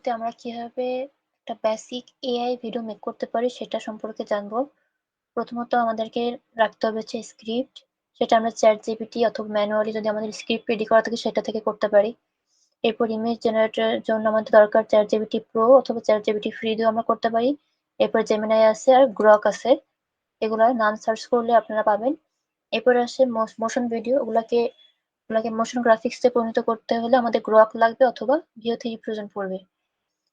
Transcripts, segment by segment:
তে আমরা কিভাবে একটা বেসিক এআই ভিডিও মেক করতে পারি সেটা সম্পর্কে জানবো। প্রথমত আমাদেরকে রাখতে হবে হচ্ছে স্ক্রিপ্ট। সেটা আমরা ChatGPT অথবা ম্যানুয়ালি যদি আমাদের স্ক্রিপ্ট রেডি করা থাকে সেটা থেকে করতে পারি। এরপর ইমেজ জেনারেটরের জন্য আমাদের দরকার ChatGPT Pro অথবা ChatGPT ফ্রি দিয়েও আমরা করতে পারি। এরপর Gemini আছে আর Grok আছে। এগুলার নাম সার্চ করলে আপনারা পাবেন। এরপরে আসে মোশন ভিডিও ওগুলাকে মোশন গ্রাফিক্স এ পরিণত করতে হলে আমাদের Grok লাগবে অথবা Veo 3 প্রয়োজন পড়বে।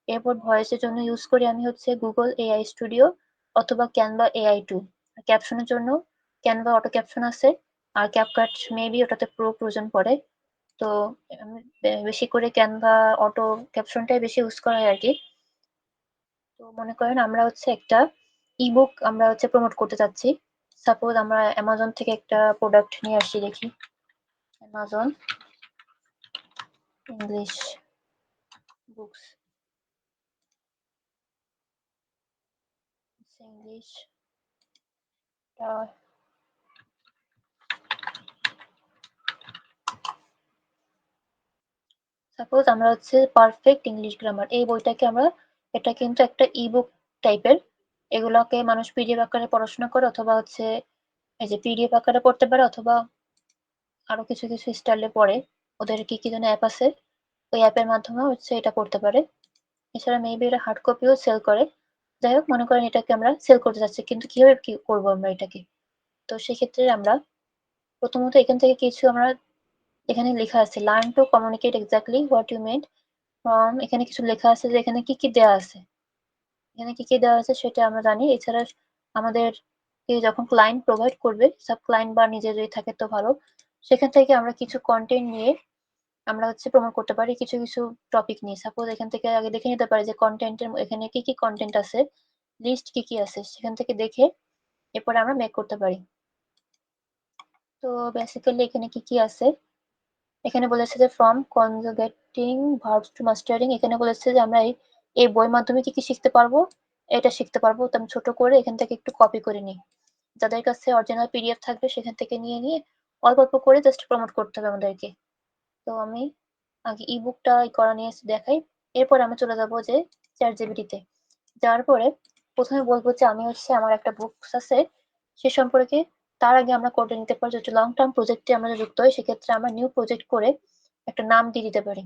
এরপর ভয়েসের জন্য ইউজ করি আমি হচ্ছে Google AI Studio অথবা Canva AI 2। ক্যাপশনের জন্য Canva অটো ক্যাপশন আছে আর CapCut মেবি ওটাতে প্রো প্রয়োজন পড়ে। তো আমি বেশি করে Canva অটো ক্যাপশনটাই বেশি ইউজ করা হয় আরকি। তো মনে করেন আমরা হচ্ছে একটা ই-বুক আমরা হচ্ছে প্রমোট করতে চাচ্ছি। সাপোজ আমরা Amazon থেকে একটা প্রোডাক্ট নিয়ে আসছি দেখি। Amazon ইংলিশ বুকস ইংলিশ টা সাপোজ আমরা হচ্ছে পারফেক্ট ইংলিশ গ্রামার এই বইটাকে আমরা এটা কিন্তু একটা ই-বুক টাইপের। এগুলাকে মানুষ পিডিএফ আকারে পড়াশোনা করে অথবা হচ্ছে এই যে পিডিএফ আকারে পড়তে পারে অথবা আরো কিছু স্টাইলে পড়ে। ওদের কি যেন অ্যাপ আছে। ওই অ্যাপের মাধ্যমে হচ্ছে এটা করতে পারে। এছাড়া মেবি এরা হার্ড কপিও সেল করে। যাই হোক মনে করেন এটাকে আমরা সেল করতে চাচ্ছি। কিন্তু কিভাবে কি করবো আমরা এটাকে? তো সেক্ষেত্রে আমরা প্রথমত এখান থেকে কিছু আমরা এখানে লেখা আছে learn to communicate exactly what you meant from এখানে কিছু লেখা আছে যে এখানে কি দেয়া আছে। এখানে কি দেওয়া আছে সেটা আমরা জানি। এছাড়া আমাদেরকে যখন ক্লায়েন্ট প্রোভাইড করবে, সাব ক্লায়েন্ট বা নিজে যদি থাকে তো ভালো। সেখান থেকে আমরা কিছু কনটেন্ট নিয়ে আমরা হচ্ছে প্রমোট করতে পারি কিছু টপিক নিয়ে। সাপোজ এখান থেকে আগে দেখে নিতে পারি যে কনটেন্টের এখানে কি কনটেন্ট আছে, লিস্ট কি আছে সেখান থেকে দেখে এরপরে আমরা মেক করতে পারি। তো বেসিক্যালি এখানে কি আছে? এখানে বলেছে যে ফ্রম কনজুগেটিং ভার্বস টু মাস্টারিং এখানে বলেছে যে আমরা এই বইয়ের মাধ্যমে কি শিখতে পারবো? এটা শিখতে পারবো। তো আমি ছোট করে এখান থেকে একটু কপি করে নিই। যাদের কাছে অরিজিনাল পিডিএফ থাকবে সেখান থেকে নিয়ে অল্প করে জাস্ট প্রমোট করতে হবে আমাদেরকে। তো আমি আগে ই-বুকটা করা নিয়ে দেখাই। এরপরে আমি চলে যাবো যে ChatGPT তে। যাওয়ার পরে ১ম এ বলব যে আমি হচ্ছে আমার একটা বুকস আছে সে সম্পর্কে তার আগে আমরা করে নিতে পারি যে লং টার্ম প্রজেক্টে আমরা যুক্ত হই সেক্ষেত্রে আমরা নিউ প্রজেক্ট করে একটা নাম দিয়ে দিতে পারি।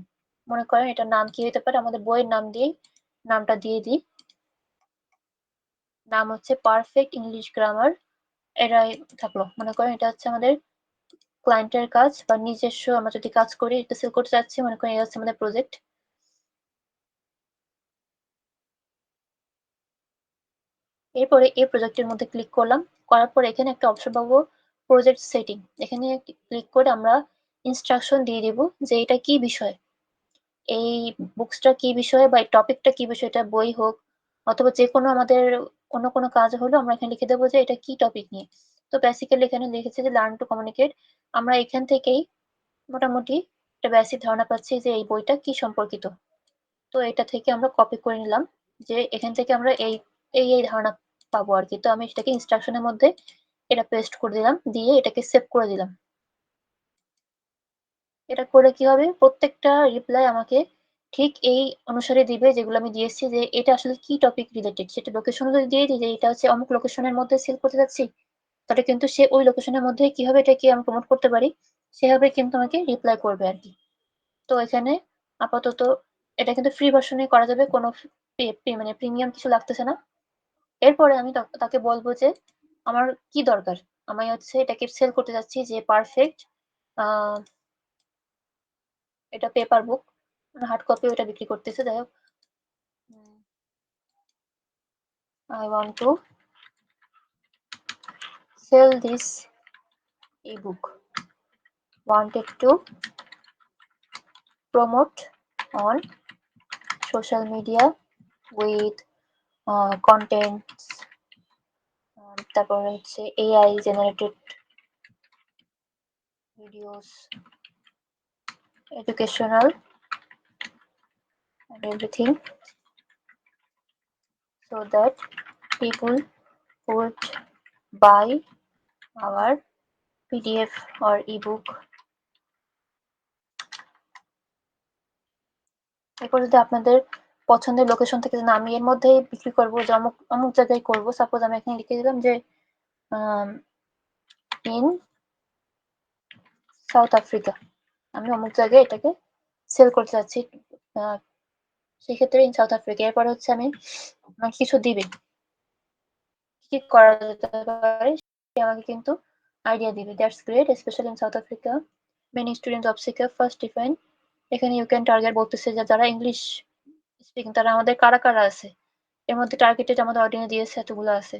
মনে করেন এটার নাম কি হতে পারে? আমাদের বইয়ের নাম দিয়েই নামটা দিয়ে দিই। নাম হচ্ছে পারফেক্ট ইংলিশ গ্রামার। এটাই থাকলো। মনে করেন এটা হচ্ছে আমাদের ক্লায়েন্টের কাজ বা নিজস্ব আমরা যদি কাজ করি এটা সেল করতে চাচ্ছি মনে করেন এটা হচ্ছে আমাদের প্রজেক্ট। এরপরে এই প্রজেক্টের মধ্যে ক্লিক করলাম। করার পরে এখানে একটা অপশন পাবো প্রজেক্ট সেটিং। এখানে ক্লিক করে আমরা ইনস্ট্রাকশন দিয়ে দিব যে এটা কি বিষয়। এই বুকসটা কি বিষয়ে বা এই টপিকটা কি বিষয় এটা বই হোক অথবা যেকোনো আমাদের অন্য কোনো কাজ হলেও আমরা এখানে লিখে দেবো যে এটা কি টপিক নিয়ে। তো বেসিক্যালি এখানে লিখেছে যে লার্ন টু কমিউনিকেট। আমরা এখান থেকেই মোটামুটি একটা বেসিক ধারণা পাচ্ছি যে এই বইটা কি সম্পর্কিত। তো এটা থেকে আমরা কপি করে নিলাম যে এখান থেকে আমরা এই ধারণা পাবো আরকি। তো আমি সেটাকে ইনস্ট্রাকশনের মধ্যে এটা পেস্ট করে দিলাম। দিয়ে এটাকে সেভ করে দিলাম। এটা করে কি হবে? প্রত্যেকটা রিপ্লাই আমাকে ঠিক এই অনুসারে দিবে যেগুলো আমি দিয়েছি যে এটা আসলে কি টপিক রিলেটেড। সেটা লোকেশনও যদি দিয়ে দিই যে এটা হচ্ছে অমুক লোকেশনের মধ্যে সেল করতে যাচ্ছি, তাহলে কিন্তু সে ওই লোকেশনের মধ্যে কিভাবে এটাকে আমি প্রমোট করতে পারি সেভাবে কিন্তু আমাকে রিপ্লাই করবে আরকি। তো এখানে আপাতত এটা কিন্তু ফ্রি ভার্শনে করা যাবে। কোনো মানে প্রিমিয়াম কিছু লাগতেছে না। এরপরে আমি তাকে বলবো যে আমার কি দরকার? আমি হচ্ছে এটাকে সেল করতে যাচ্ছি যে পারফেক্ট আ এটা পেপার বুক। হার্ড কপিও এটা বিক্রি করতেছে। যাই হোক উম I want to sell this ebook. Wanted to promote on social media with contents তারপর হচ্ছে AI generated videos, educational and everything so that people would buy our PDF or ebook. এরপর যদি আপনাদের পছন্দের লোকেশন থেকে না আমি এর মধ্যেই বিক্রি করব যে অমুক অমুক জায়গায় করব। সাপোজ আমি এখানে লিখে দিলাম যে ইন সাউথ আফ্রিকা। আমি অমুক জায়গায় এটাকে সেল করতে চাচ্ছি। সেক্ষেত্রে ইন সাউথ আফ্রিকা। এরপর হচ্ছে আমি আমাকে কিছু দিবে। কি করা যেতে পারে সে আমাকে কিন্তু আইডিয়া দিবে। That's great specially in south Africa. Many students of seeker first define. এখানে ইউ ক্যান টার্গেট বলতেছে যে যারা ইংলিশ স্পিকিং তারা আমাদের কারা আছে। এর মধ্যে টার্গেটেড আমাদের অডিয়েন্স দিয়েছে এতগুলো আছে।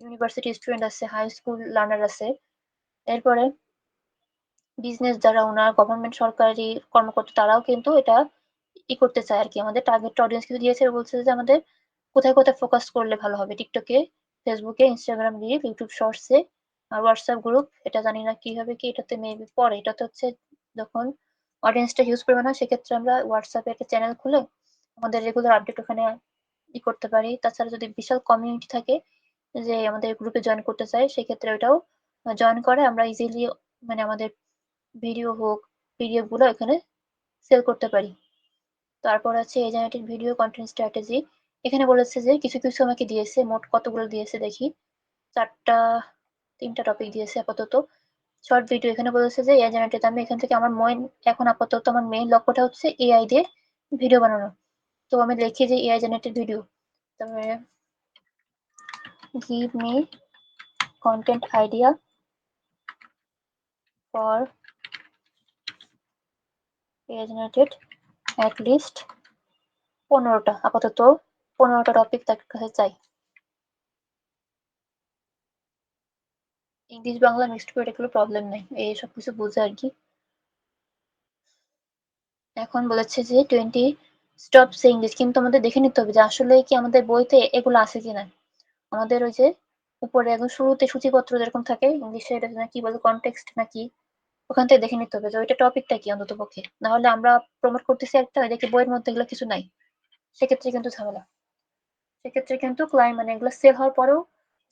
ইউনিভার্সিটি স্টুডেন্ট আছে, হাই স্কুল লার্নার আছে। এরপরে বিজনেস যারা ওনার গভর্নমেন্ট সরকারি কর্মকর্তা তারাও কিন্তু এটা করতে চায় আরকি। আমাদের টার্গেট অডিয়েন্স কিছু দিয়েছে বলছে যে আমাদের কোথায় ফোকাস করলে ভালো হবে। টিকটকে, ফেসবুকে, ইনস্টাগ্রাম রিল, ইউটিউব শর্টসে আর হোয়াটসঅ্যাপ গ্রুপ। এটা জানি না কি হবে কি এটাতে মেবি পরে। এটাতে হচ্ছে যখন অডিয়েন্সটা হিউজ পরিমাণ হয় সেক্ষেত্রে আমরা হোয়াটসঅ্যাপে একটা চ্যানেল খুলে আমাদের রেগুলার আপডেট ওখানে করতে পারি। তাছাড়া যদি বিশাল কমিউনিটি থাকে যে আমাদের গ্রুপে জয়েন করতে চায় সেক্ষেত্রে ওটাও জয়েন করে আমরা ইজিলি মানে আমাদের ভিডিও হোক, পিডিএফ গুলো এখানে সেল করতে পারি। তারপর আছে জেনারেটেড ভিডিও কনটেন্ট স্ট্র্যাটেজি। এখানে বলেছে যে কিছু আমাকে দিয়েছে। মোট কতগুলো দিয়েছে দেখি। ৪টা ৩টা টপিক দিয়েছে আপাতত। শর্ট ভিডিও এখানে বলেছে যে এআই জেনারেটেড আমি এখান থেকে আমার এখন আপাতত আমার মেইন লক্ষ্যটা হচ্ছে এআই দিয়ে ভিডিও বানানো। তো আমি লিখি যে এআই জেনারেটেড ভিডিও। তারপরে give me content idea for AI generated at least ১৫টা আপাতত ১৫টা টপিক তার কাছে চাই। ইংলিশ বাংলা মিক্সড করে কোনো প্রবলেম নাই। এই সবকিছু বুঝে আরকি। এখন বলেছে যে 20 স্টপ সেইং দিস কিন্তু আমাদের দেখে নিতে হবে যে আসলেই কি আমাদের বইতে এগুলো আছে কিনা। আমাদের ওই যে উপরে একদম শুরুতে সূচিপত্র যেরকম থাকে ইংলিশে এটা কি বলে কনটেক্সট নাকি ওখান থেকে দেখে নিতে হবে যে ওইটা টপিকটা কি অন্ততপক্ষে। না হলে আমরা প্রমোট করতেছি একটা দেখি বইয়ের মধ্যে এগুলো কিছু নাই। সেক্ষেত্রে কিন্তু ঝামেলা। সেক্ষেত্রে কিন্তু মানে এগুলো সেল হওয়ার পরেও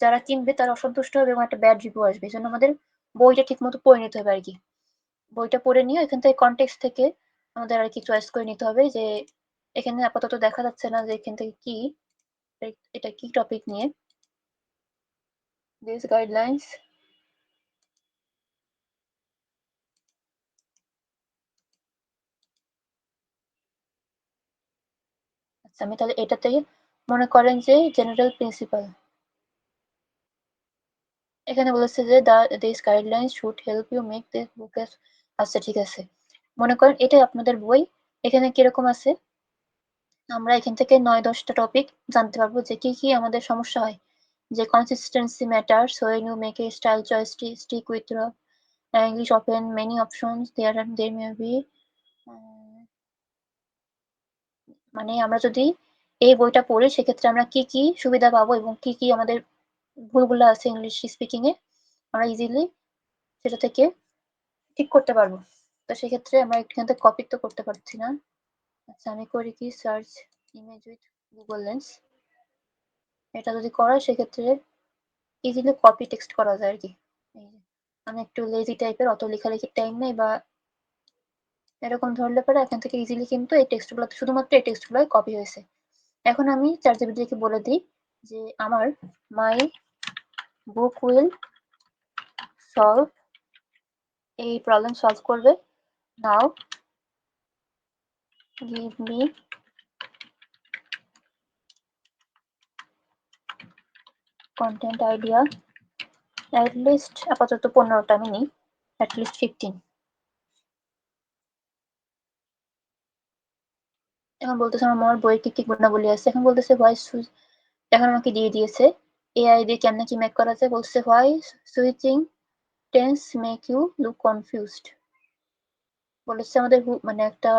যারা কিনবে তারা অসন্তুষ্ট হবে এবং একটা ব্যাড রিভিউ আসবে। এজন্য আমাদের বইটা ঠিকমতো পড়ে নিতে হবে আরকি। বইটা পড়ে নিয়ে এখান থেকে কনটেক্সট থেকে আমাদের আরকি চয়েস করে নিতে হবে যে এখানে আপাতত দেখা যাচ্ছে না যে এখান থেকে কি এটা কি টপিক নিয়ে। দিস গাইডলাইনস আচ্ছা আমি তাহলে এটাতে মনে করেন যে জেনারেল প্রিন্সিপাল। এখানে বলেছে যে this guidelines should help you make this book as আচ্ছা ঠিক আছে। মনে করেন এটাই আপনাদের বই। এখানে কিরকম আছে আমরা এখান থেকে ৯-১০টা টপিক জানতে পারবো যে কি আমাদের সমস্যা হয়। যে consistency matters when you make a style choice stick with the English open many options there may be মানে আমরা যদি এই বইটা পড়ি সেক্ষেত্রে আমরা কি সুবিধা পাবো এবং কি আমাদের ভুলগুলো আছে ইংলিশ স্পিকিং এ আমরা ইজিলি সেটা থেকে ঠিক করতে পারবো। তো সেক্ষেত্রে আমরা এখান থেকে কপি তো করতে পারছি না। আচ্ছা আমি করি কি search image with Google lens. এটা যদি করা সেক্ষেত্রে ইজিলি কপি টেক্সট করা যায় আরকি। এই যে আমি একটু লেজি টাইপের অত লেখালেখির টাইম নেই বা এরকম ধরলে পরে এখান থেকে ইজিলি কিন্তু এই টেক্সট গুলো শুধুমাত্র এই টেক্সট গুলোই কপি হয়েছে। এখন আমি ChatGPT কে বলে দিই যে আমার মাই বুক উইল সলভ এই প্রবলেম সলভ করবে। Now give me content idea at least আপাতত 15টা আমি নিই এট লিস্ট 15। এখন বলতেছে আমার বইয়ের কি গুণাবলী আছে। এখন বলতেছে ভয়েস এখন আমাকে দিয়ে দিয়েছে এআই দিয়ে কেমনে কি মেক করা যায় বলছে why switching tense make you look confused. বলেছে আমাদের মানে একটা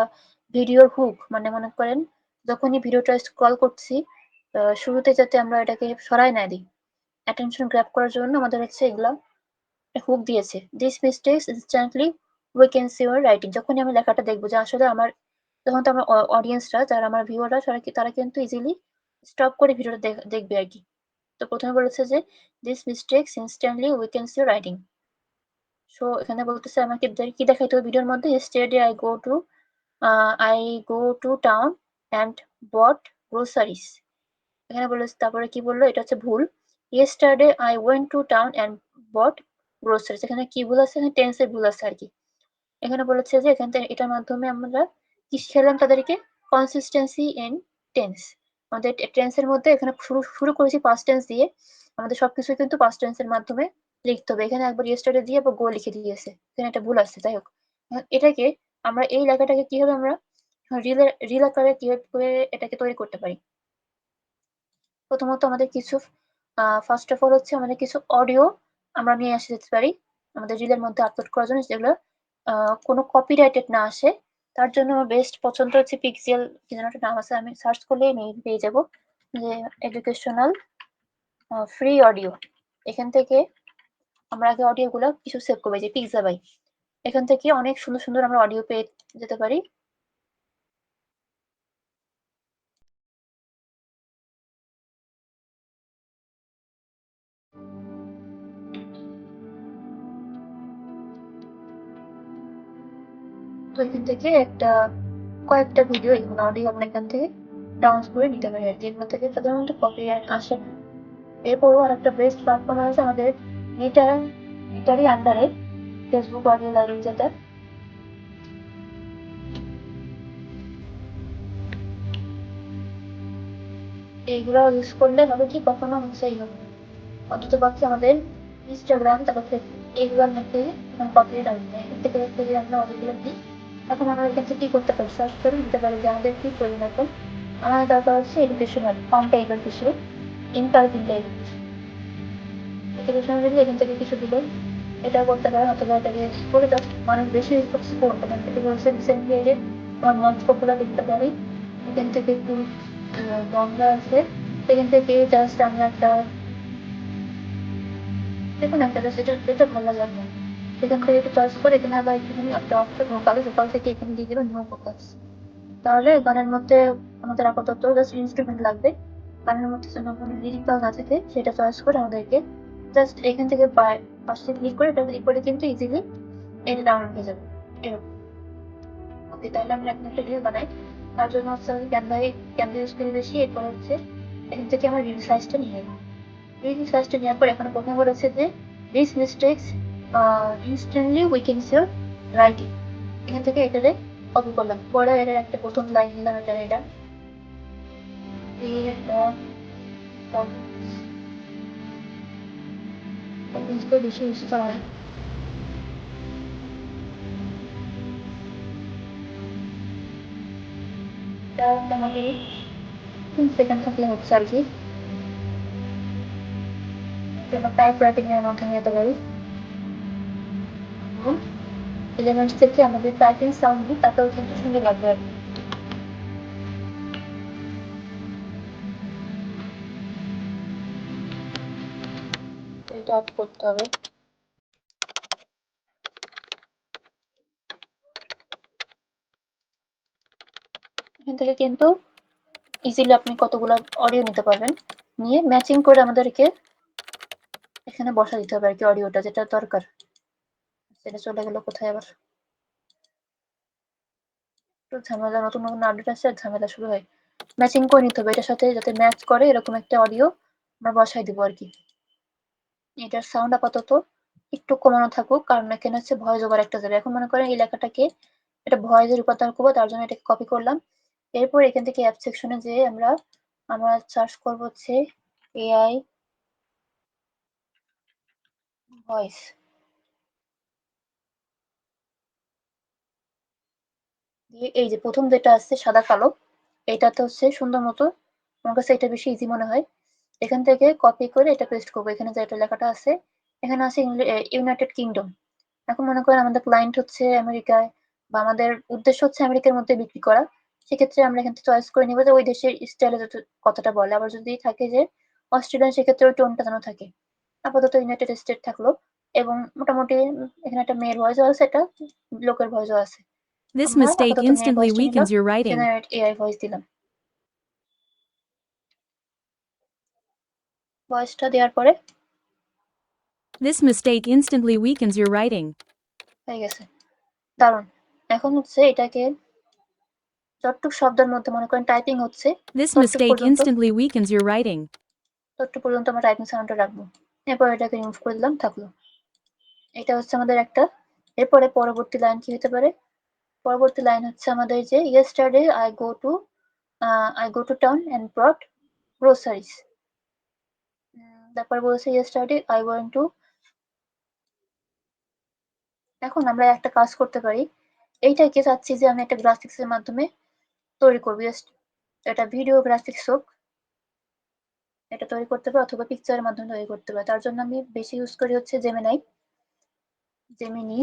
ভিডিওর হুক মানে মনে করেন যখনই ভিডিওটা স্ক্রল করছি শুরুতে যাতে আমরা এটাকে সরায় না দিই অ্যাটেনশন গ্র্যাব করার জন্য আমাদের হচ্ছে এগুলা হুক দিয়েছে this mistakes instantly weakens your writing যখনই আমি লেখাটা দেখবো যে আসলে আমার তখন তো আমার অডিয়েন্সরা যারা আমার ভিউয়াররা তারা কিন্তু ইজিলি স্টপ করে ভিডিওটা দেখবে আর কি। তো প্রথমে বলেছে যে this mistakes instantly weakens your writing. So এখানে বলতেছে আমাকে কি দেখাইতে হবে ভিডিওর মধ্যে yesterday I go to town and bought groceries. এখানে বলেছে, তারপরে কি বললো, এটা হচ্ছে ভুল। Yesterday I went to town and bought groceries. এখানে কি ভুল আছে, এখানে টেন্সের ভুল আছে আর কি। এখানে বলেছে যে এখান থেকে এটার মাধ্যমে আমরা কি শিখালাম তাদেরকে, কনসিস্টেন্সি ইন টেন্স। আমাদের টেন্সের মধ্যে এখানে শুরু করেছি পাস্ট টেন্স দিয়ে, আমাদের সবকিছু কিন্তু পাস্ট টেন্সের মাধ্যমে লিখতে হবে। এখানে একবার ইয়েস্টারডে দিয়ে বা গো লিখে দিয়েছে, এখানে একটা ভুল আছে। যাই হোক, এটাকে আমরা এই লেখাটাকে কিভাবে আমরা রিল আকারে কিভাবে করে এটাকে তৈরি করতে পারি। প্রথমত আমাদের কিছু ফার্স্ট অফ অল হচ্ছে আমাদের কিছু অডিও আমরা নিয়ে আসতে যেতে পারি আমাদের রিলের মধ্যে আপলোড করার জন্য, যেগুলো কোনো কপিরাইটেড না আসে। তার জন্য আমার বেস্ট পছন্দ হচ্ছে পিক্সেল, কি যেন একটা নাম আছে, আমি সার্চ করলে পেয়ে যাব যে এডুকেশনাল ফ্রি অডিও। এখান থেকে আমরা আগে অডিওগুলো কিছু সেভ করবো, যে পিক্সাবাই। এখান থেকে অনেক সুন্দর সুন্দর আমরা অডিও পেয়ে যেতে পারি। তো এখান থেকে কয়েকটা ভিডিও এগুলো অডিও আমরা এখান থেকে ডাউনলোড করে নিতে পারি আর কি। এগুলো থেকে সাধারণত কপিরাইট আসে না। এরপরও আরেকটা বেস্ট প্ল্যাটফর্ম আছে আমাদের এটারই আন্ডারে ফেসবুক অডিও লাইব্রেরি, যেটা এইগুলো ইউজ করলে হবে কি, কখনো মিসেই হবে না। অন্তত পক্ষে আমাদের ইনস্টাগ্রাম, তারপর ফেসবুক, এইগুলোর মধ্যে কপিরাইট আসবে। এখান থেকে যদি আমরা অডিওগুলো দিই, এখন আমরা এখান থেকে কি করতে পারি, সার্চ করে দিতে পারি যে আমাদের কি প্রয়োজন। এখন আমার দরকার হচ্ছে এডুকেশনাল কন্টেন্ট কিছু, ইন্টারভিউ এডুকেশনাল দিলে এখান থেকে কিছু দিলে এটা করতে পারেন, অথবা এটাকে করে মানুষ বেশি এক্সপোর্ট এখান থেকে বলছে রিসেন্টলি যে আমার মঞ্চ পপুলার দেখতে পারি। এখান থেকে একটু গঙ্গা আছে, সেখান থেকে জাস্ট আমি একটা দেখুন একটা জাস্ট এটা ভালো লাগে আপনার, সেখান থেকে একটু চয়েস করে এখানে আবার একটুখানি একটা অপশন ভোকাল, ভোকাল থেকে এখানে দিয়ে দেবেন নো ফোকাস। তাহলে গানের মধ্যে আমাদের আপাতত জাস্ট ইনস্ট্রুমেন্ট লাগবে, গানের মধ্যে যেন কোনো লিরিক্যাল না থাকে সেটা চয়েস করে আমাদেরকে জাস্ট এখান থেকে পাশে ক্লিক করে এটা ক্লিক করে কিন্তু ইজিলি এটা ডাউনলোড হয়ে যাবে এরকম। ওকে, তাহলে আমরা এখন একটা রিল বানাই। তার জন্য হচ্ছে আমি ক্যানভা ইউজ করি বেশি। এরপর হচ্ছে এখান থেকে আমার রিল সাইজটা নিয়ে নেব। রিল সাইজটা নেওয়ার পর এখানে প্রথমে বলেছে যে this mistakes instantly weakens your writing. এখান থেকে এটারে কপি করলাম, পরে এটার একটা প্রথম লাইন নিলাম, এটা বেশি ইউজ করা হয়। এটা মোটামুটি 3 সেকেন্ড থাকলে হচ্ছে আর কি। টাইপ রাইটিং এর মাধ্যমে যেতে পারি। 11 থেকে আমাদের টাইপিং সাউন্ড দিই, তাতেও কিন্তু সুন্দর লাগবে আর কি। এটা অফ করতে হবে। এখান থেকে কিন্তু ইজিলি আপনি কতগুলো অডিও নিতে পারবেন, নিয়ে ম্যাচিং করে আমাদেরকে এখানে বসা দিতে হবে আর কি অডিওটা যেটা দরকার। সেটা চলে গেল কোথায় আবার, একটু ঝামেলা, নতুন নতুন আপডেট আসছে আর ঝামেলা শুরু হয়। ম্যাচিং করে নিতে হবে এটার সাথে, যাতে ম্যাচ করে এরকম একটা অডিও আমরা বসাই দিব আর কি। এটার সাউন্ড আপাতত একটু কমানো থাকুক, কারণ এখানে হচ্ছে ভয়েস ওভার একটা যাবে। এখন মনে করেন এই লেখাটাকে এটা ভয়েসে রূপান্তর করবো, তার জন্য এটাকে কপি করলাম। এরপর এখান থেকে অ্যাপ সেকশনে যে আমরা সার্চ করবো হচ্ছে এআই ভয়েস। এই যে প্রথম যেটা আসছে সাদা কালো, এটাতে হচ্ছে সুন্দর মতো, আমার কাছে এটা বেশি ইজি মনে হয়। এখান থেকে কপি করে এটা পেস্ট করবো। এখানে যে এটা লেখাটা আছে, এখানে আছে ইউনাইটেড কিংডম। এখন মনে করেন আমাদের ক্লায়েন্ট হচ্ছে আমেরিকায়, বা আমাদের উদ্দেশ্য হচ্ছে আমেরিকার মধ্যে বিক্রি করা। সেক্ষেত্রে আমরা এখান থেকে চয়েস করে নিবো যে ওই দেশের স্টাইলে কথাটা বলে। আবার যদি থাকে যে অস্ট্রেলিয়ান, সেক্ষেত্রে ওই টোনটা যেন থাকে। আপাতত ইউনাইটেড স্টেট থাকলো, এবং মোটামুটি এখানে একটা মেয়ের ভয়েসও আছে, একটা লোকের ভয়েসও আছে। This আমরা mistake আপাতত মেয়ের instantly ভয়েসটা নিলাম, weakens your writing. Generate AI voice দিলাম। ভয়েসটা দেওয়ার পরে This mistake instantly weakens your writing. হয়ে গেছে, দারুণ। এখন হচ্ছে এটাকে যতটুক শব্দের মধ্যে মনে করেন টাইপিং হচ্ছে This ততটুক mistake পর্যন্ত instantly weakens your writing. আমরা টাইপিং সাউন্ডটা রাখবো। এরপর এটাকে রিমুভ করে দিলাম, থাকলো। এটা হচ্ছে আমাদের একটা। এরপরে পরবর্তী লাইন কি হতে পারে? পরবর্তী লাইন হচ্ছে আমাদের যে yesterday I go to town and brought groceries. তারপর বলেছে yesterday I went to। এখন আমরা একটা কাজ করতে পারি। এইটাকে চাচ্ছি যে আমি একটা গ্রাফিক্স এর মাধ্যমে তৈরি করব। জাস্ট এটা ভিডিও গ্রাফিক্স হোক, এটা তৈরি করতে পারি অথবা পিকচারের মাধ্যমে তৈরি করতে পারি। তার জন্য আমি বেশি ইউজ করি হচ্ছে জেমিনাই। জেমিনি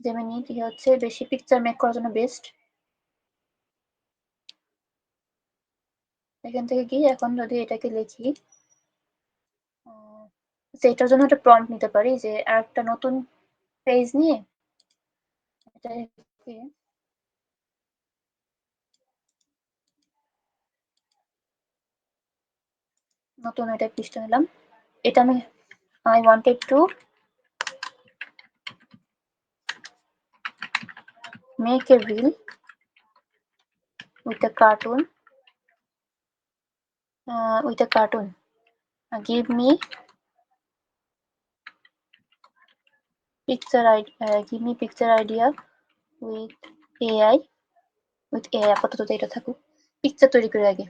জেমিনি কি হচ্ছে বেশি পিকচার মেক করার জন্য বেস্ট। এখান থেকে গিয়ে এখন যদি এটাকে লিখি, এটার জন্য একটা প্রম্পট নিতে পারি যে আরেকটা নতুন পেজ নিয়ে এটাকে নতুন এটা পৃষ্ঠা নিলাম। এটা আমি I wanted to make a reel with a cartoon with a cartoon. Give me picture idea with AI with AI আপাতত এটা থাকুক। পিকচার তৈরি করে আগে।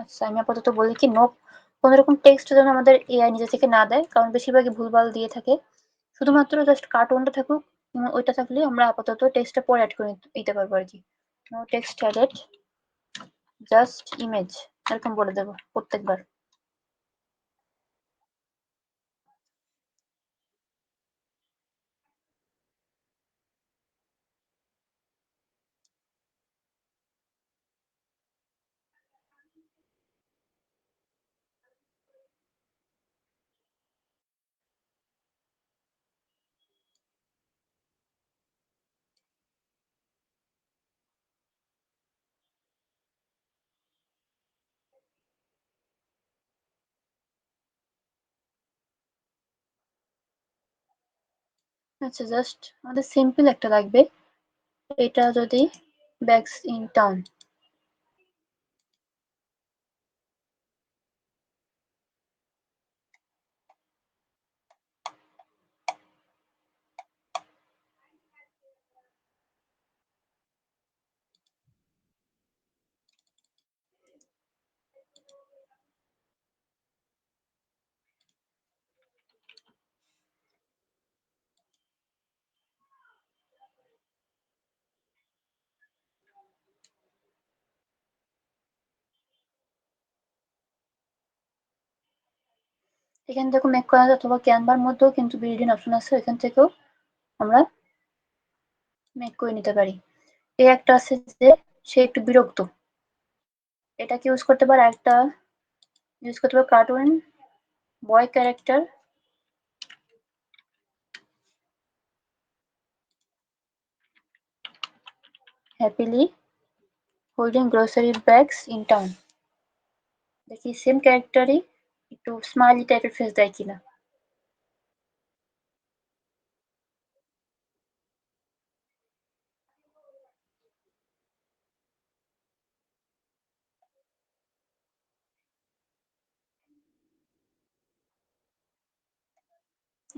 আচ্ছা আমি আপাতত বলি কি কোনো রকম টেক্সট যেন আমাদের এআই নিজে থেকে না দেয়, কারণ বেশিরভাগই ভুলভাল দিয়ে থাকে। শুধুমাত্র জাস্ট কার্টুনটা থাকুক, ওইটা থাকলে আমরা আপাতত টেক্সটটা পরে অ্যাড করে নিতে পারবো আর কি। No text added, just image, এরকম বলে দেবো প্রত্যেকবার। আচ্ছা জাস্ট আমাদের সিম্পল একটা লাগবে। এটা যদি ব্যাগস ইন টাউন, এখান থেকে মেক করা যায় অথবা ক্যানভার মধ্যেও কিন্তু বিল্ড ইন অপশন আছে, এখান থেকেও আমরা মেক করে নিতে পারি। এই একটা আছে যে সে একটু বিরক্ত, এটাকে ইউজ করতে পারে। একটা ইউজ করতে পারে cartoon boy character happily holding grocery bags in town. দেখি সেম ক্যারেক্টারই একটু স্মাইলি টাইপের ফেস দেয় কিনা।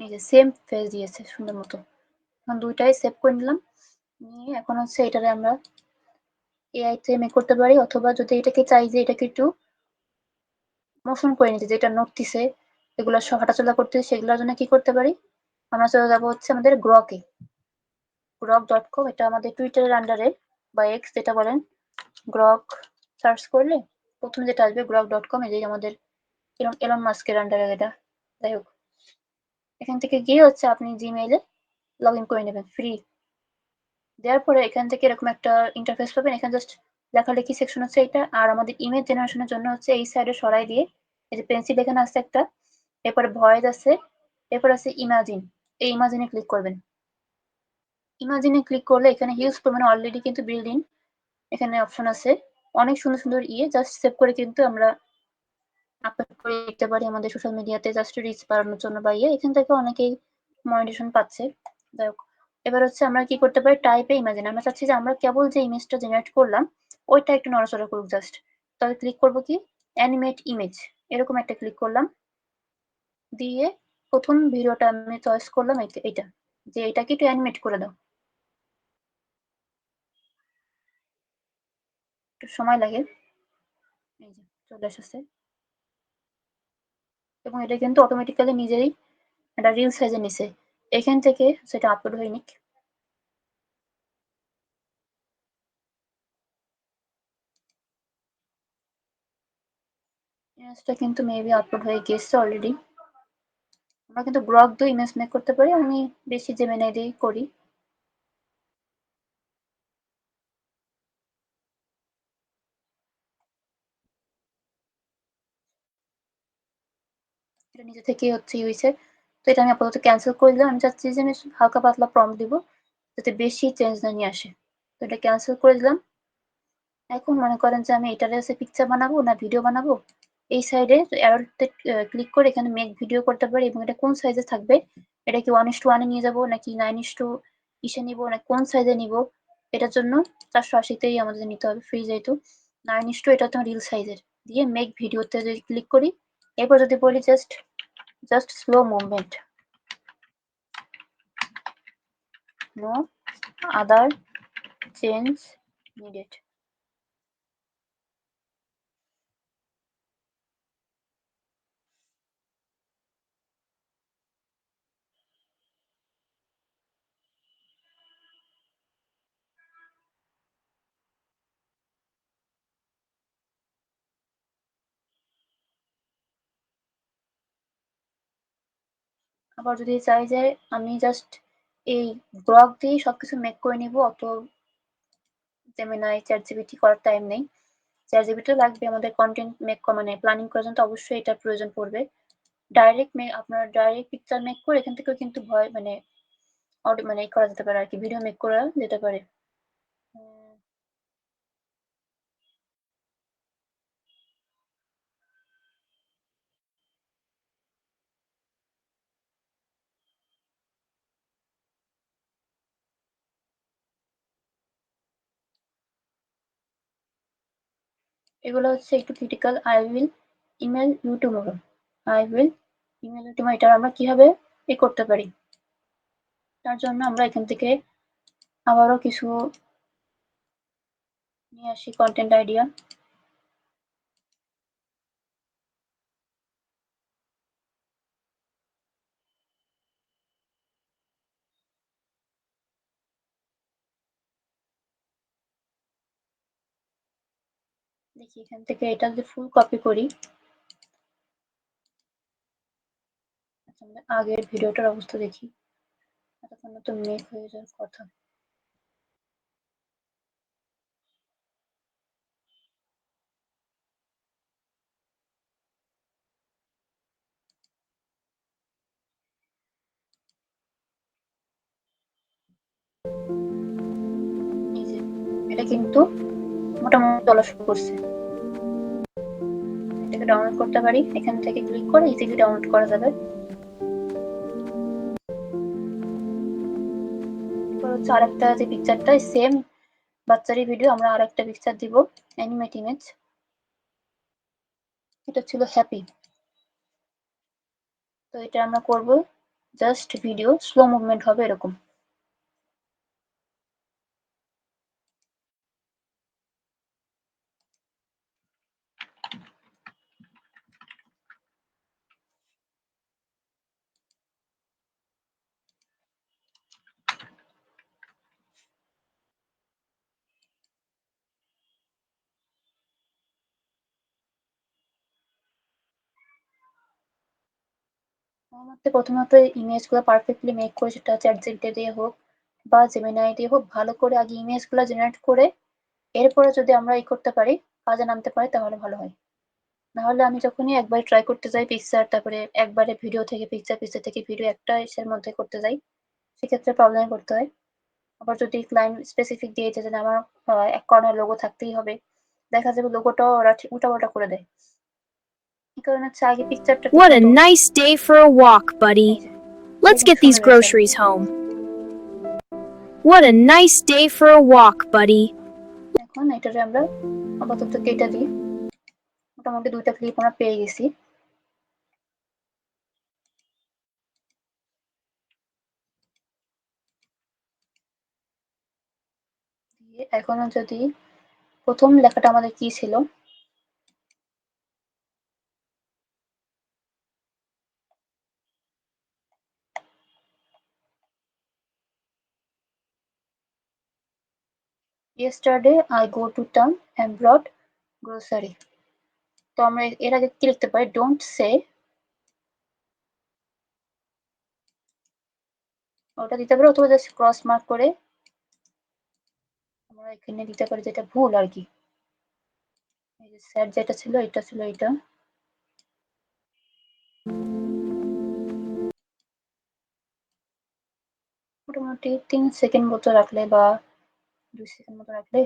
এই যে সেম ফেস দিয়েছে সুন্দর মতো। এখন দুইটাই সেভ করে নিলাম। নিয়ে এখন হচ্ছে এটারে আমরা এআই তে মেক করতে পারি, অথবা যদি এটাকে চাই যে এটাকে একটু মোশন করে নিতে, যেটা নড়তিছে এগুলো সব হাঁটাচলা করতেছে, সেগুলোর জন্য কি করতে পারি? আমরা চলে যাবো হচ্ছে আমাদের গ্রকে। grok.com, এটা আমাদের টুইটারের আন্ডারে বা এক্স যেটা বলেন। গ্রক সার্চ করলে প্রথমে যেটা আসবে grok.com, এই যে আমাদের এলন মাস্কের আন্ডারে এটা। যাই হোক, এখান থেকে গিয়ে হচ্ছে আপনি জিমেইলে লগ ইন করে নেবেন ফ্রি। দেওয়ার পরে এখান থেকে এরকম একটা ইন্টারফেস পাবেন। এখানে জাস্ট লেখালেখি সেকশন হচ্ছে এটা, আর আমাদের ইমেজ জেনারেশনের জন্য হচ্ছে এই সাইডে সরাই দিয়ে এই যে পেন্সিল এখানে আছে একটা, এরপরে ভয়েস আছে, এরপর আছে ইমাজিন। এই ইমাজিনে ক্লিক করবেন। ইমাজিনে ক্লিক করলে এখানে হিউজ পরিমাণে অলরেডি কিন্তু বিল্ডিং এখানে অপশন আছে। অনেক সুন্দর, সুন্দর জাস্ট সেভ করে কিন্তু আমরা আপলোড করে দিতে পারি আমাদের সোশ্যাল মিডিয়াতে জাস্ট রিচ বাড়ানোর জন্য বা এখান থেকে অনেকেই মনিটাইজেশন পাচ্ছে। যাই হোক, এবার হচ্ছে আমরা কি করতে পারি টাইপে ইমাজিন। আমরা চাচ্ছি যে আমরা কেবল যে ইমেজটা জেনারেট করলাম ওইটা একটু নড়াচড়া করুক জাস্ট। তাহলে ক্লিক করব কি অ্যানিমেট ইমেজ, এরকম একটা ক্লিক করলাম। দিয়ে প্রথম ভিডিওটা আমি চয়েস করলাম এইটা, যে এটাকে একটু অ্যানিমেট করে দাও। একটু সময় লাগে। এই যে চলে এসেছে এবং এটা কিন্তু অটোমেটিক্যালি নিজেই একটা রিল সাইজে নিছে। এখান থেকে সেটা আপলোড হয়নি। ইমেজটা কিন্তু মেবি আপলোড হয়ে গেছে অলরেডি। আমরা কিন্তু গ্রক দিয়ে ইমেজ মেক করতে পারি। আমি বেশি জেমিনাই দিয়েই করি। এটা নিজে থেকেই হচ্ছে হইছে। তো এটা আমি আপাতত ক্যানসেল করে দিলাম। আমি চাচ্ছি যে আমি হালকা পাতলা প্রম্পট দিব, যাতে বেশি চেঞ্জ না নিয়ে আসে। তো এটা ক্যানসেল করে দিলাম। এখন মনে করেন যে আমি এটারে হচ্ছে পিকচার বানাবো না ভিডিও বানাবো, এই সাইডে অ্যারোতে ক্লিক করে এখানে মেক ভিডিও করতে পারি এবং এটা কোন সাইজে থাকবে, এটা কি 1:1 এ নিয়ে যাবো নাকি 9:2 ইসে নিবো না কোন সাইজে নিবো, এটার জন্য 480-তেই আমাদের নিতে হবে ফ্রি যেহেতু। 9:2 এটা তো রিল সাইজের। দিয়ে মেক ভিডিওতে যদি ক্লিক করি, এরপর যদি বলি just just slow movement, no other change needed. আবার যদি চাই যে আমি জাস্ট এই ব্লগ দিয়েই সবকিছু মেক করে নিব, অত জেমিনাই চ্যাট জিপিটি করার টাইম নেই। চ্যাট জিপিটি লাগবে আমাদের কন্টেন্ট মেক মানে প্ল্যানিং করার জন্য, তো অবশ্যই এটা প্রয়োজন পড়বে। ডাইরেক্ট আপনার ডাইরেক্ট পিকচার মেক করে এখান থেকেও কিন্তু ভয় মানে অডিও মানে করা যেতে পারে আর কি, ভিডিও মেক করা যেতে পারে। এগুলো হচ্ছে একটু critical. Email you tomorrow I will email you tomorrow, এটা আমরা কিভাবে করতে পারি। তার জন্য আমরা এখান থেকে আবারও কিছু নিয়ে আসি কন্টেন্ট আইডিয়া। দেখি এখান থেকে এটা যদি ফুল কপি করি। আচ্ছা, আমরা আগের ভিডিওটার অবস্থা দেখি। এতক্ষণ তো মেক হয়ে যাওয়ার কথা। এই যে এটা কিন্তু মোটামুটি চলা শুরু করছে। এটাকে ডাউনলোড করতে পারি, এখান থেকে ক্লিক করে ইজিলি ডাউনলোড করা যাবে। এরপর হচ্ছে আরেকটা যে পিকচারটা সেম বাচ্চারই ভিডিও, আমরা আরেকটা পিকচার দিব অ্যানিমেট ইমেজ। এটা ছিল হ্যাপি। তো এটা আমরা করব জাস্ট ভিডিও স্লো মুভমেন্ট হবে এরকম। আমার মতে প্রথমত ইমেজগুলো পারফেক্টলি মেক করে, সেটা চ্যাট জিপিটি দিয়ে হোক বা জেমিনাই দিয়ে হোক, ভালো করে আগে ইমেজগুলো জেনারেট করে এরপরে যদি আমরা করতে পারি, কাজে নামতে পারি, তাহলে ভালো হয়। নাহলে আমি যখনই একবার ট্রাই করতে যাই পিকচার, তারপরে একবারে ভিডিও থেকে পিকচার, পিকচার থেকে ভিডিও একটা ইসের মধ্যে করতে যাই, সেক্ষেত্রে প্রবলেমে পড়তে হয়। আবার যদি ক্লায়েন্ট স্পেসিফিক দিয়েছে যে আমার এক কর্নার লোগো থাকতেই হবে, দেখা যাবে লোগোটাও ওরা উল্টাপাল্টা করে দেয়। এই কারণে হচ্ছে আগে পিকচারটা ঠিক What a মতো nice day for a walk, এই buddy. যে Let's দেখুন get these সুন্দর হয়েছে আরো। groceries home. What a nice day for a walk, buddy. এখন এটারে আমরা আপাতত কেটে দিই। মোটামুটি ২ টা ক্লিপ আমরা পেয়ে গেছি। দিয়ে এখনো যদি ১ম লেখাটা আমাদের কি ছিল? Yesterday I go to town and brought grocery. তো আমরা এর আগে কি লিখতে পারি? Don't say ওটা দিতে পারি অথবা জাস্ট ক্রস মার্ক করে আমরা এখানে দিতে পারি যেটা ভুল আরকি। এই যে স্যার যেটা ছিল এটা ছিল এটা। মোটামুটি ৩ সেকেন্ড মতো রাখলে বা ২ সেকেন্ড মতো রাখলে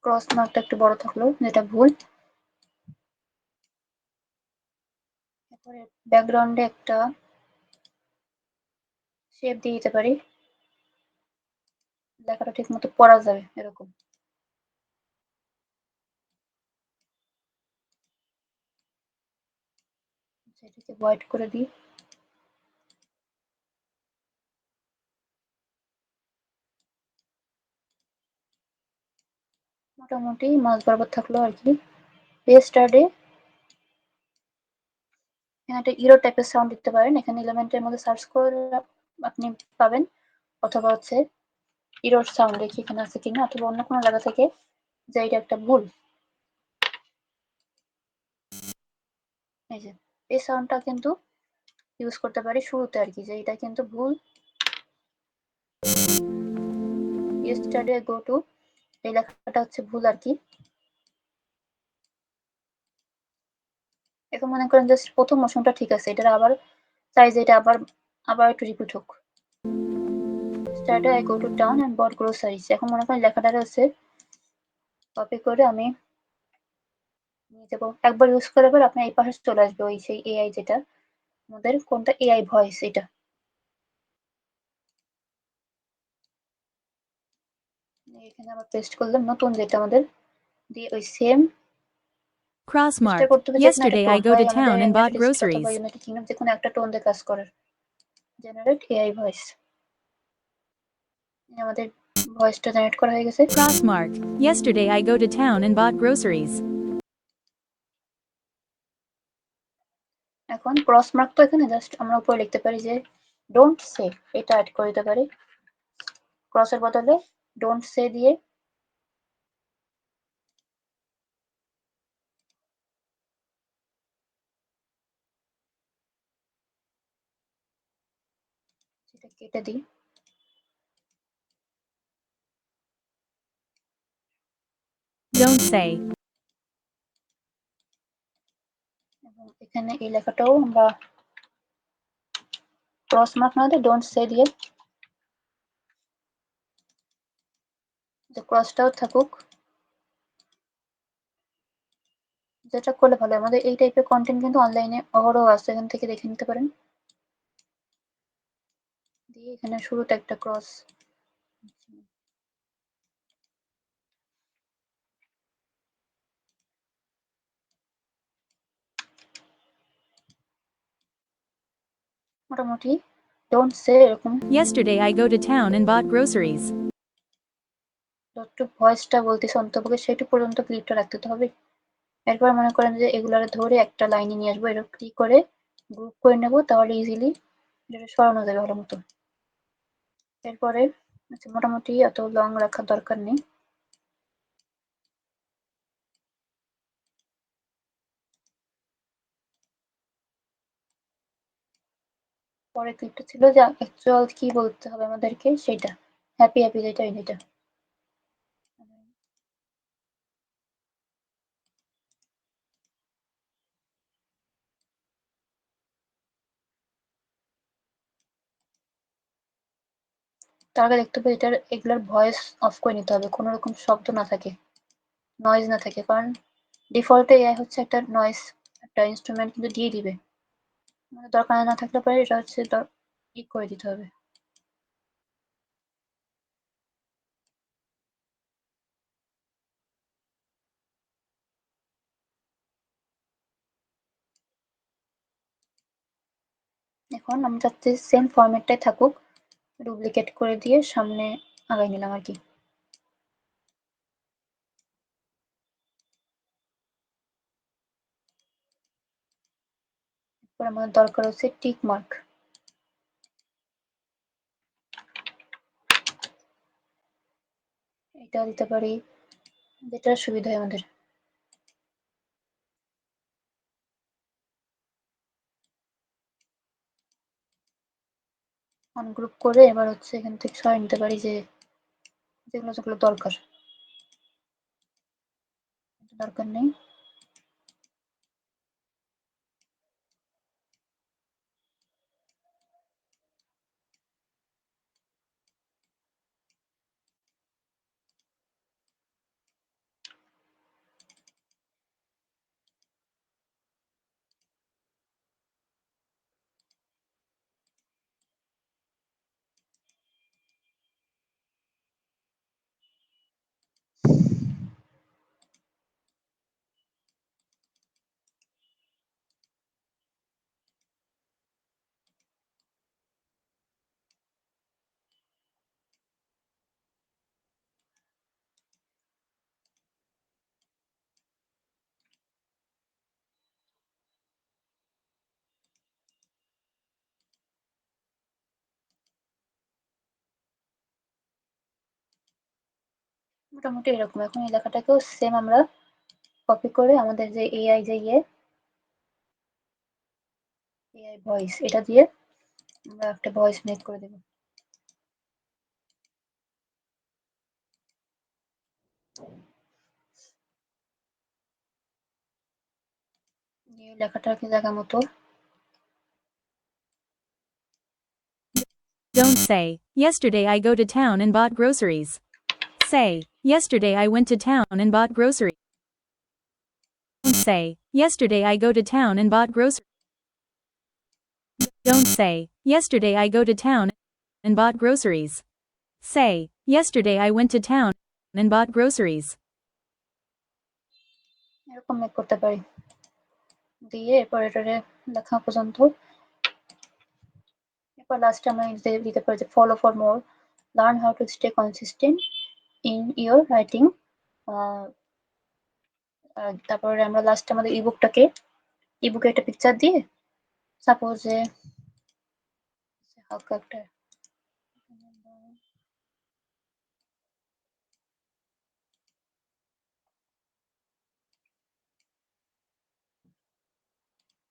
ক্রস মার্কটা একটু বড় থাকলো যেটা ভুল। এরপরে ব্যাকগ্রাউন্ডে একটা শেপ দিয়ে দিতে পারি। লেখাটা ঠিকমতো পড়া যাবে এরকম। এটাকে হোয়াইট করে দিই। মোটামুটি মাঝ বরাবর থাকলো আরকি। yesterday এখানে একটা ইরো টাইপের সাউন্ড দিতে পারেন। এখানে এলিমেন্টের মধ্যে সার্চ করলে আপনি পাবেন অথবা হচ্ছে ইরোর সাউন্ড দেখি এখানে আছে কিনা অথবা অন্য কোনো জায়গা থেকে যে এটা একটা ভুল। এই যে এই সাউন্ডটা কিন্তু ইউজ করতে পারি শুরুতে আরকি যে এটা কিন্তু ভুল। yesterday I go to এই লেখাটা হচ্ছে ভুল আরকি। এখন মনে করেন জাস্ট ১ম মোশনটা ঠিক আছে। এটার আবার চাই যে এটা আবার একটু রিপিট হোক। yesterday I go to town and bought groceries এখন মনে করেন লেখাটারে হচ্ছে কপি করে আমি নিয়ে যাবো। একবার ইউজ করার পর আপনার এই পাশে চলে আসবে ওই সেই এআই যেটা আমাদের কোনটা এআই ভয়েস এটা। এখানে আবার পেস্ট করলাম নতুন যেটা আমাদের দিয়ে ওই সেম Cross চেষ্টা mark. করতে হবে যেকোনো একটা Yesterday I টোন go হয় to আমাদের town and bought ম্যাথমেটিক্স অথবা groceries. ইউনাইটেড কিংডম যেকোনো একটা টোন দিয়ে কাজ করে। জেনারেট এআই ভয়েস আমাদের ভয়েসটা জেনারেট করা হয়ে গেছে। Cross mark. Yesterday I go to town and bought groceries. এখন ক্রস মার্ক তো এখানে জাস্ট আমরা উপরে লিখতে পারি যে ডোন্ট সে এটা এড করে দিতে পারি। ক্রসের বদলে ডোন্ট সে দিয়ে সেটা কেটে দিই। Don't say. এবং এখানে এই লেখাটাও আমরা ক্রস মার্ক না দিয়ে ডোন্ট সে দিয়ে যে ক্রসটাও থাকুক। যেটা করলে ভালো হয়। আমাদের এই টাইপের কনটেন্ট কিন্তু অনলাইনে অহরহ আছে। এখান থেকে দেখে নিতে পারেন। দিয়ে এখানে শুরুতে একটা ক্রস মোটামুটি ডোন্ট সে এরকম Yesterday I go to town and bought groceries. যতটুকু ভয়েসটা বলতেছে অন্তপক্ষে সেটুকু পর্যন্ত ক্লিপটা রাখতে হবে। এরপর মনে করেন যে এগুলার ধরে একটা লাইনে নিয়ে আসবো। এরকম ক্লিক করে গ্রুপ করে নেব তাহলে ইজিলি এটা সরানো যাবে ভালো মতো। এরপরে আচ্ছা মোটামুটি এত লং রাখার দরকার নেই। পরের ক্লিপটা ছিল যে অ্যাকচুয়াল কি বলতে হবে আমাদেরকে সেইটা। হ্যাপি, হ্যাপি যেটা এটা। তার আগে দেখতে হবে এটার এগুলার ভয়েস অফ করে নিতে হবে। কোন রকম শব্দ না থাকে, নয়েজ না থাকে। কারণ ডিফল্টে এআই হচ্ছে একটা নয়েজ একটা ইন্সট্রুমেন্ট কিন্তু দিয়ে দিবে। মানে দরকার না থাকলে পরে এটা হচ্ছে ই করে দিতে হবে। এখন আমি চাচ্ছি সেম ফরম্যাটটাই থাকুক। ডুপ্লিকেট করে দিয়ে সামনে আগায় নিলাম আরকি। এরপর আমাদের দরকার হচ্ছে টিক মার্ক। এটা দিতে পারি, যেটা সুবিধা হয় আমাদের। আনগ্রুপ করে এবার হচ্ছে এখান থেকে সরায় নিতে পারি যে যেগুলো, যেগুলো দরকার। দরকার নেই। মোটামুটি এরকম। এখন এই লেখাটাকেও সেম আমরা কপি করে আমাদের যে এআই যে এআই ভয়েস এটা দিয়ে আমরা একটা ভয়েস মেক করে দেব। দিয়ে লেখাটাকে জায়গা মতো Don't say, yesterday I go to town and bought groceries. Say, yesterday I went to town and bought groceries. Don't say, yesterday I go to town and bought groceries. Don't say, yesterday I go to town and bought groceries. Say, yesterday I went to town and bought groceries. এরকম make করতে পারি। দিয়ে এরপর এটারে লেখা পর্যন্ত এরপর লাস্টে আমরা দিতে পারি যে follow for more, learn how to stay consistent in your writing. তারপরে আমরা লাস্টে আমাদের ইবুকটাকে ইবুকে একটা পিকচার দিয়ে সাপোজ যে হালকা একটা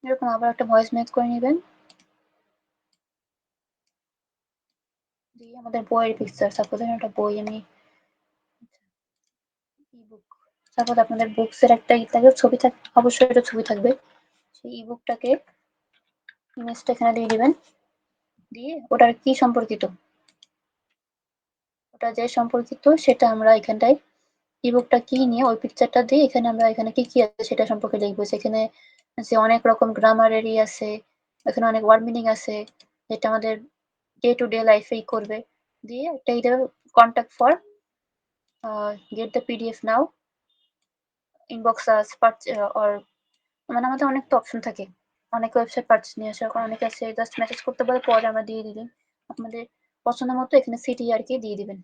এরকম আবার একটা ভয়েস মেক করে নিবেন। দিয়ে আমাদের বইয়ের পিকচার সাপোজ একটা বই আমি ইবুক সাপোজ আপনাদের বুকস এর একটা থাকে ছবি থাকে, অবশ্যই একটা ছবি থাকবে। সেই ইবুকটাকে ইমেজটা এখানে দিয়ে দিবেন। দিয়ে ওটার কি সম্পর্কিত, ওটা যে সম্পর্কিত সেটা আমরা এখানটায় ইবুকটা কি নিয়ে ওই পিকচারটা দিয়ে এখানে আমরা এখানে কি, কি আছে সেটা সম্পর্কে লিখবো। সেখানে যে অনেক রকম গ্রামারেরই আছে, এখানে অনেক ওয়ার্ড মিনিং আছে যেটা আমাদের ডে টু ডে লাইফেই করবে। দিয়ে একটা এটা contact for get the PDF now, inbox us or মানে আমাদের অনেক তো অপশন থাকে। অনেক ওয়েবসাইট পারচেজ নিয়ে আসে। এখন অনেকে আছে জাস্ট মেসেজ করতে বলে পরে আমরা দিয়ে দিলেন। আপনাদের পছন্দ মতো এখানে সিটি আরকি দিয়ে দিবেন।